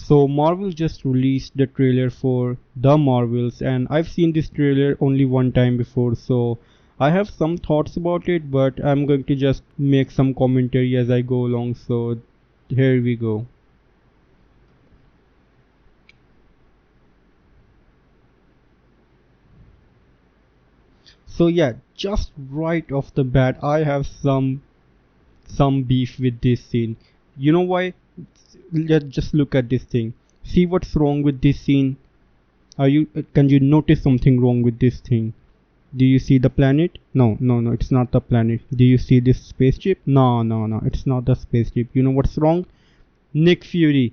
So Marvel just released the trailer for The Marvels, and I've seen this trailer only one time before, so I have some thoughts about it, but I'm going to just make some commentary as I go along. So here we go. So yeah, just right off the bat, I have some beef with this scene. You know why? Let's just look at this thing. See what's wrong with this scene? Are you can you notice something wrong with this thing? Do you see the planet? No, no, no, it's not the planet. Do you see this spaceship? No, no, no, it's not the spaceship. You know what's wrong? Nick Fury.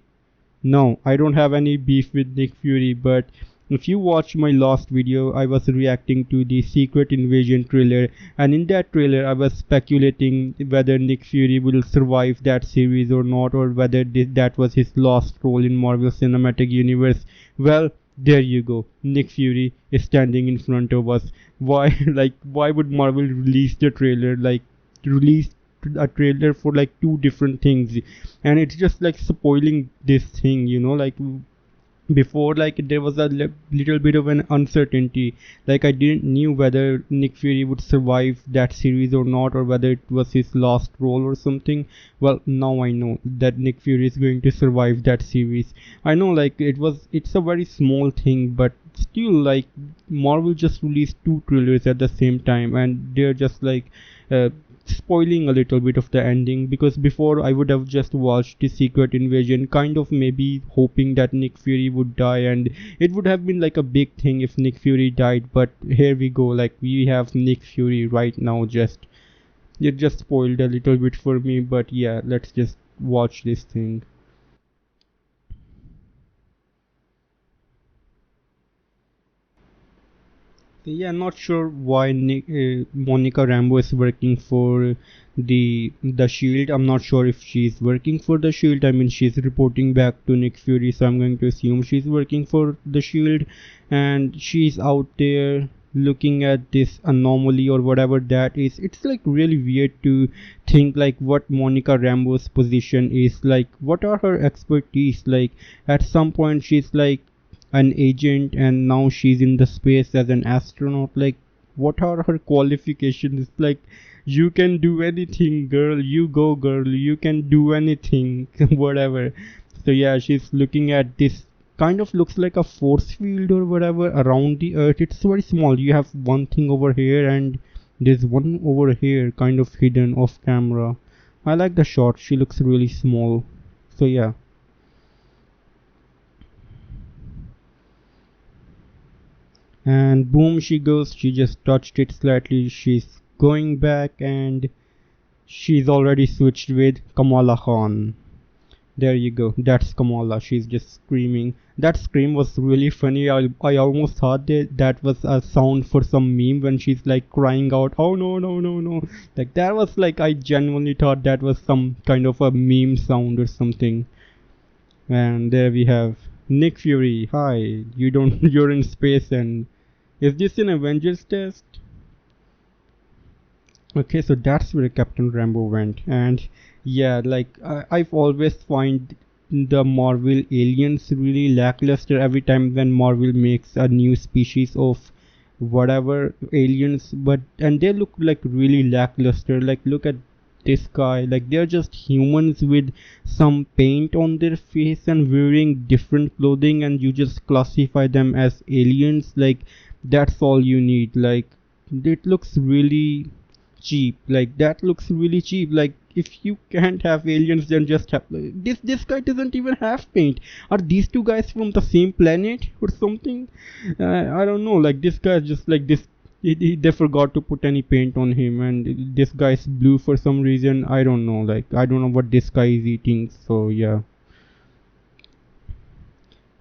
No, I don't have any beef with Nick Fury, but if you watch my last video, I was reacting to the Secret Invasion trailer, and in that trailer, I was speculating whether Nick Fury will survive that series or not, or whether that was his last role in Marvel Cinematic Universe. Well, there you go. Nick Fury is standing in front of us. Why, like, why would Marvel release the trailer, like, release a trailer for like two different things, and it's just like spoiling this thing, like before, like there was a little bit of an uncertainty, like I didn't knew whether Nick Fury would survive that series or not, or whether it was his last role or something. Well, now I know that Nick Fury is going to survive that series. I know, like it's a very small thing, but still, like Marvel just released two trailers at the same time, and they're just like spoiling a little bit of the ending, because before I would have just watched the Secret Invasion, kind of maybe hoping that Nick Fury would die, and it would have been like a big thing if Nick Fury died. But here we go, like we have Nick Fury right now. Just it just spoiled a little bit for me, but yeah, let's just watch this thing. Yeah, not sure why Monica Rambeau is working for the Shield. I'm not sure if she's working for the Shield. I mean, she's reporting back to Nick Fury, so I'm going to assume she's working for the Shield, and she's out there looking at this anomaly or whatever that is. It's like really weird to think like what Monica Rambeau's position is, like what are her expertise. Like at some point she's like an agent, and now she's in the space as an astronaut. Like what are her qualifications? Like you can do anything, girl. You go, girl, you can do anything. Whatever. So yeah, she's looking at this, kind of looks like a force field or whatever around the earth. It's very small. You have one thing over here, and there's one over here kind of hidden off camera. I like the shot. She looks really small. So yeah. And boom, she goes. She just touched it slightly. She's going back, and she's already switched with Kamala Khan. There you go, that's Kamala. She's just screaming. That scream was really funny. I almost thought that was a sound for some meme when she's like crying out, oh no, no, no, no. Like that was like, I genuinely thought that was some kind of a meme sound or something. And there we have Nick Fury. Hi, you don't you're in space. And is this an Avengers test? Okay, so that's where Captain Rambo went. And yeah, like I've always find the Marvel aliens really lackluster every time when Marvel makes a new species of whatever aliens, but and they look like really lackluster. Like look at this guy, like they're just humans with some paint on their face and wearing different clothing, and you just classify them as aliens. Like that's all you need. Like it looks really cheap. Like that looks really cheap. Like if you can't have aliens, then just have this guy doesn't even have paint. Are these two guys from the same planet or something? I don't know. Like this guy just like this, they forgot to put any paint on him, and this guy's blue for some reason. I don't know. Like I don't know what this guy is eating. So yeah.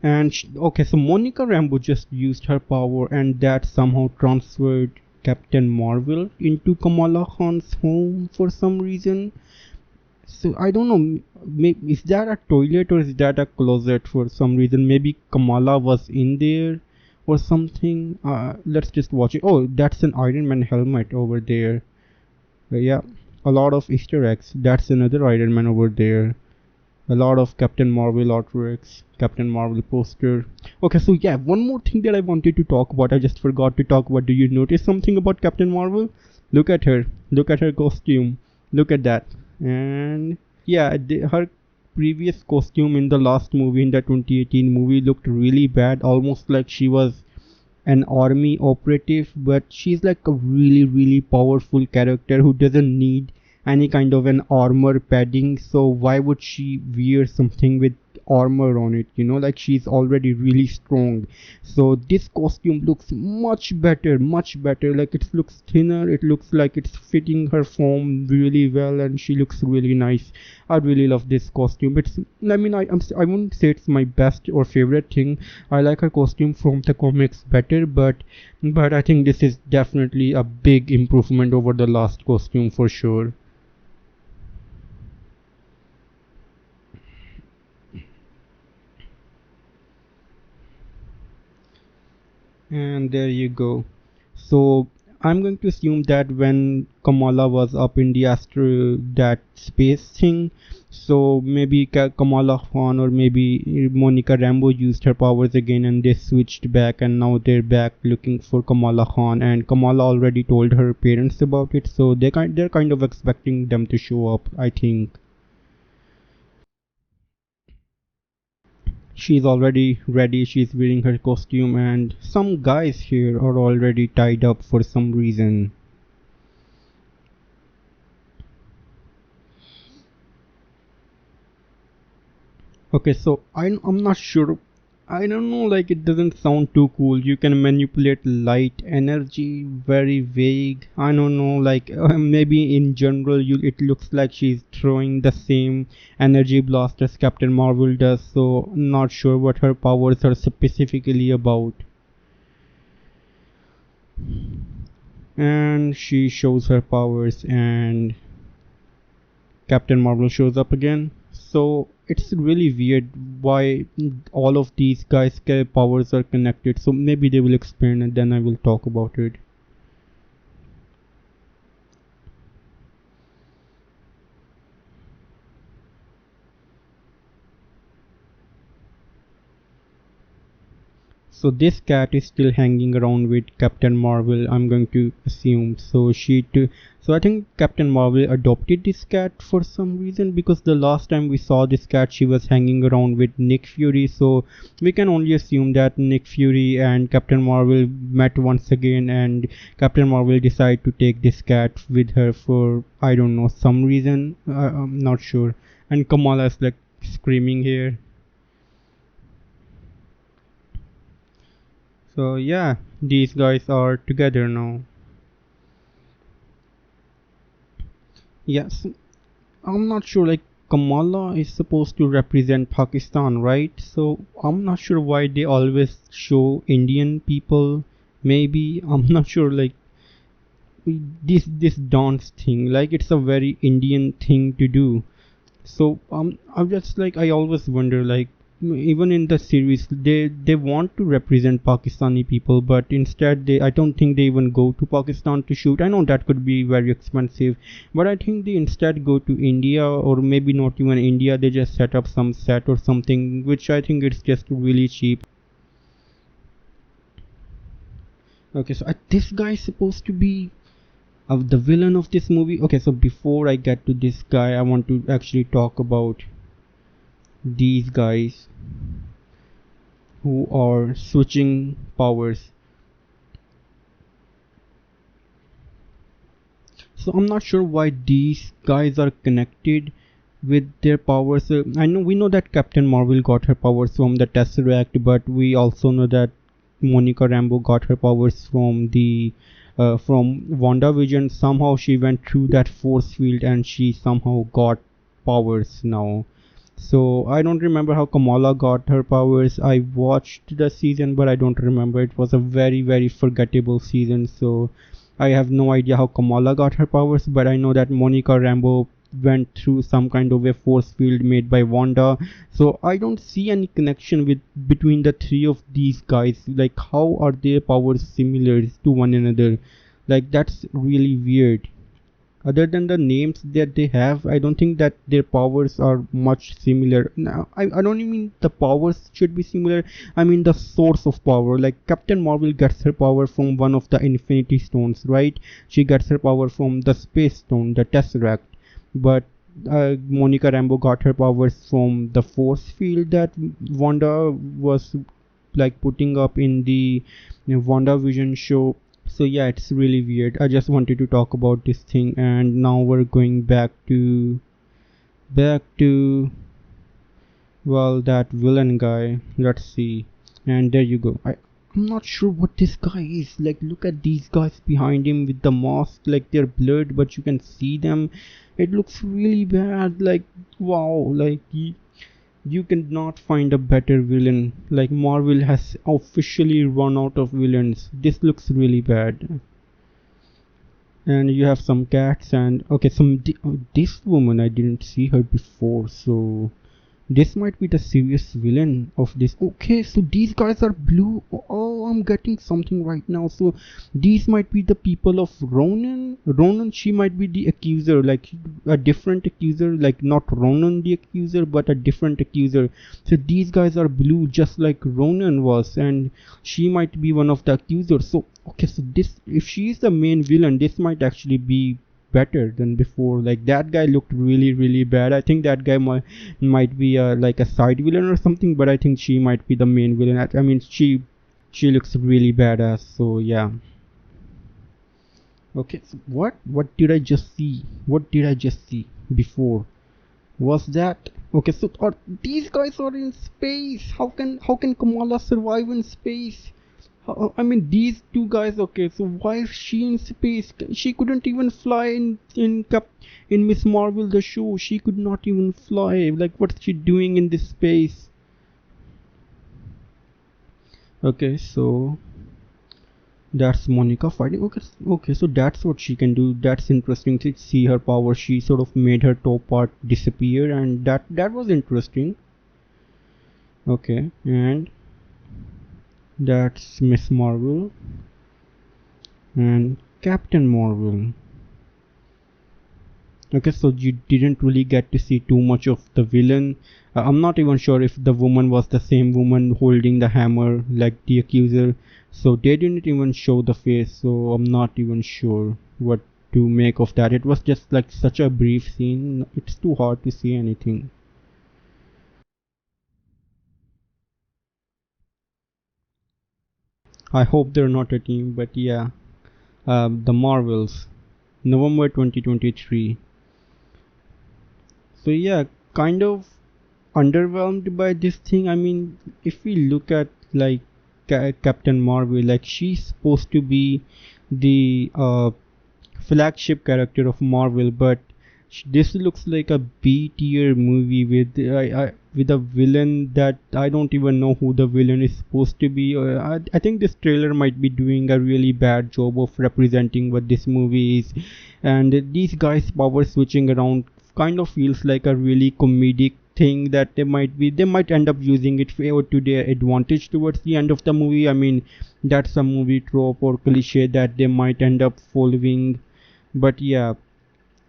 And okay, so Monica Rambeau just used her power, and that somehow transferred Captain Marvel into Kamala Khan's home for some reason. So I don't know, maybe, is that a toilet or is that a closet for some reason? Maybe Kamala was in there or something. Let's just watch it. Oh, that's an Iron Man helmet over there. Yeah, a lot of Easter eggs. That's another Iron Man over there. A lot of Captain Marvel artworks, Captain Marvel poster. Okay, so yeah, one more thing that I wanted to talk about. I just forgot to talk about. Do you notice something about Captain Marvel? Look at her. Look at her costume. Look at that. And yeah, her previous costume in the last movie, in the 2018 movie, looked really bad, almost like she was an army operative, but she's like a really powerful character who doesn't need any kind of an armor padding. So why would she wear something with armor on it? Like she's already really strong. So this costume looks much better. Like it looks thinner, it looks like it's fitting her form really well, and she looks really nice. I really love this costume. I mean, I wouldn't say it's my best or favorite thing. I like her costume from the comics better, but I think this is definitely a big improvement over the last costume for sure. And there you go. So I'm going to assume that when Kamala was up in the astro that space thing, so maybe Kamala Khan or maybe Monica Rambeau used her powers again, and they switched back, and now they're back looking for Kamala Khan, and Kamala already told her parents about it, so they're kind of expecting them to show up, I think. She's already ready, she's wearing her costume, and some guys here are already tied up for some reason. Okay, so I'm not sure. I don't know, like it doesn't sound too cool. You can manipulate light energy, very vague. I don't know, like maybe in general, it looks like she's throwing the same energy blast as Captain Marvel does. So not sure what her powers are specifically about. And she shows her powers, and Captain Marvel shows up again. So it's really weird why all of these guys' powers are connected. So maybe they will explain and then I will talk about it. So this cat is still hanging around with Captain Marvel, I'm going to assume. So I think Captain Marvel adopted this cat for some reason, because the last time we saw this cat she was hanging around with Nick Fury. So we can only assume that Nick Fury and Captain Marvel met once again, and Captain Marvel decided to take this cat with her for, I don't know, some reason. I'm not sure. And Kamala is like screaming here. So yeah, these guys are together now. Yes, I'm not sure, like Kamala is supposed to represent Pakistan, right? So I'm not sure why they always show Indian people. Maybe I'm not sure, like this dance thing, like it's a very Indian thing to do. So I'm just like, I always wonder, like even in the series they want to represent Pakistani people, but instead I don't think they even go to Pakistan to shoot. I know that could be very expensive, but I think they instead go to India, or maybe not even India, they just set up some set or something, which I think it's just really cheap. Okay, so this guy is supposed to be the villain of this movie. Okay, so before I get to this guy, I want to actually talk about these guys who are switching powers. So I'm not sure why these guys are connected with their powers. I know we know that Captain Marvel got her powers from the Tesseract, but we also know that Monica Rambeau got her powers from WandaVision. Somehow she went through that force field and she somehow got powers now. So I don't remember how Kamala got her powers. I watched the season, but I don't remember. It was a very forgettable season. So I have no idea how Kamala got her powers, but I know that Monica Rambeau went through some kind of a force field made by Wanda. So I don't see any connection between the three of these guys. Like how are their powers similar to one another? Like that's really weird. Other than the names that they have, I don't think that their powers are much similar. Now, I don't even mean the powers should be similar. I mean the source of power. Like Captain Marvel gets her power from one of the Infinity Stones, right? She gets her power from the Space Stone, the Tesseract. But Monica Rambeau got her powers from the force field that Wanda was like putting up in the WandaVision show. So yeah, it's really weird. I just wanted to talk about this thing, and now we're going back to well, that villain guy. Let's see. And there you go. I'm not sure what this guy is. Like, look at these guys behind him with the mask. Like, they're blurred, but you can see them. It looks really bad. Like, wow. Like, you cannot find a better villain. Like, Marvel has officially run out of villains. This looks really bad. And you have some cats and okay, this woman, I didn't see her before, so this might be the serious villain of this. Okay, so these guys are blue. Oh, I'm getting something right now. So these might be the people of Ronan, she might be the accuser, like a different accuser, like not Ronan the accuser, but a different accuser. So these guys are blue, just like Ronan was, and she might be one of the accusers. So okay, so this, if she is the main villain, this might actually be better than before. Like that guy looked really bad. I think that guy might be like a side villain or something, but I think she might be the main villain. I mean, she looks really badass. So yeah. Okay, so what did I just see? What did I just see before? Was that okay? So are these guys are in space? How can Kamala survive in space? I mean, these two guys. Okay, so why is she in space? She couldn't even fly in Miss Marvel the show. She could not even fly. Like, what's she doing in this space? Okay, so that's Monica fighting. Okay, so that's what she can do. That's interesting to see her power. She sort of made her top part disappear, and that was interesting. Okay, and that's Miss Marvel and Captain Marvel. Okay, so you didn't really get to see too much of the villain. I'm not even sure if the woman was the same woman holding the hammer like the accuser. So they didn't even show the face, so I'm not even sure what to make of that. It was just like such a brief scene. It's too hard to see anything. I hope they're not a team, but yeah. The Marvels, November 2023. So yeah, kind of underwhelmed by this thing. I mean, if we look at like Captain Marvel, like she's supposed to be the flagship character of Marvel, but this looks like a B tier movie with a villain that I don't even know who the villain is supposed to be. I think this trailer might be doing a really bad job of representing what this movie is, and these guys power switching around kind of feels like a really comedic thing that they might end up using it to their advantage towards the end of the movie. I mean, that's a movie trope or cliche that they might end up following. But yeah,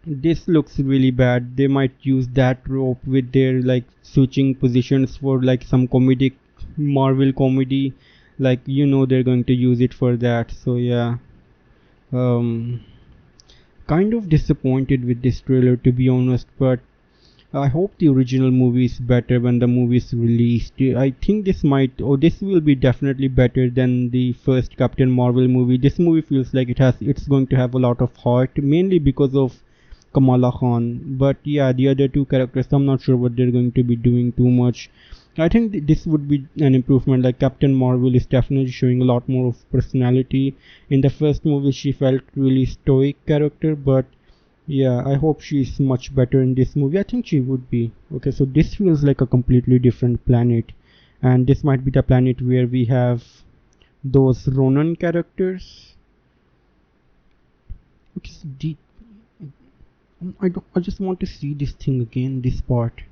this looks really bad. They might use that rope with their like switching positions for like some comedic Marvel comedy. Like they're going to use it for that. So yeah. Um Kind of disappointed with this trailer, to be honest, but I hope the original movie is better when the movie is released. I think this will be definitely better than the first Captain Marvel movie. This movie feels like it's going to have a lot of heart, mainly because of Kamala Khan. But yeah, the other two characters, I'm not sure what they're going to be doing too much. I think this would be an improvement. Like Captain Marvel is definitely showing a lot more of personality. In the first movie, she felt really stoic character, but yeah, I hope she's much better in this movie. I think she would be. Okay, so this feels like a completely different planet, and this might be the planet where we have those Ronan characters. Okay, so I just want to see this thing again. This part.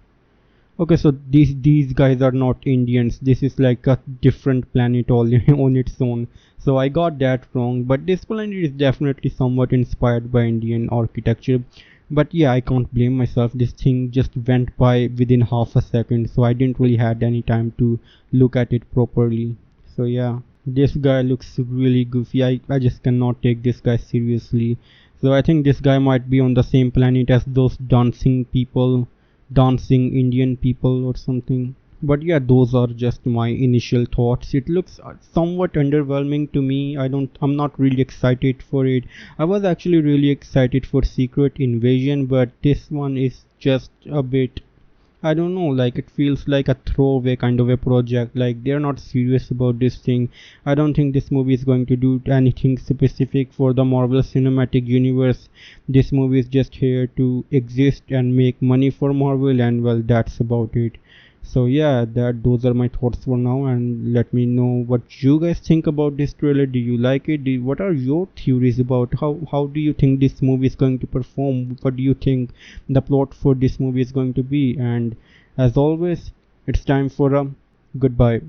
Okay, so these guys are not Indians. This is like a different planet all on its own. So I got that wrong. But this planet is definitely somewhat inspired by Indian architecture. But yeah, I can't blame myself. This thing just went by within half a second, so I didn't really had any time to look at it properly. So yeah, this guy looks really goofy. I just cannot take this guy seriously. So I think this guy might be on the same planet as those dancing people, dancing Indian people or something. But yeah, those are just my initial thoughts. It looks somewhat underwhelming to me. I'm not really excited for it. I was actually really excited for Secret Invasion, but this one is just a bit, I don't know, like it feels like a throwaway kind of a project. Like they're not serious about this thing. I don't think this movie is going to do anything specific for the Marvel Cinematic Universe. This movie is just here to exist and make money for Marvel, and well, that's about it. So yeah, that those are my thoughts for now, and let me know what you guys think about this trailer. Do you like it? What are your theories about how do you think this movie is going to perform? What do you think the plot for this movie is going to be? And as always, it's time for a goodbye.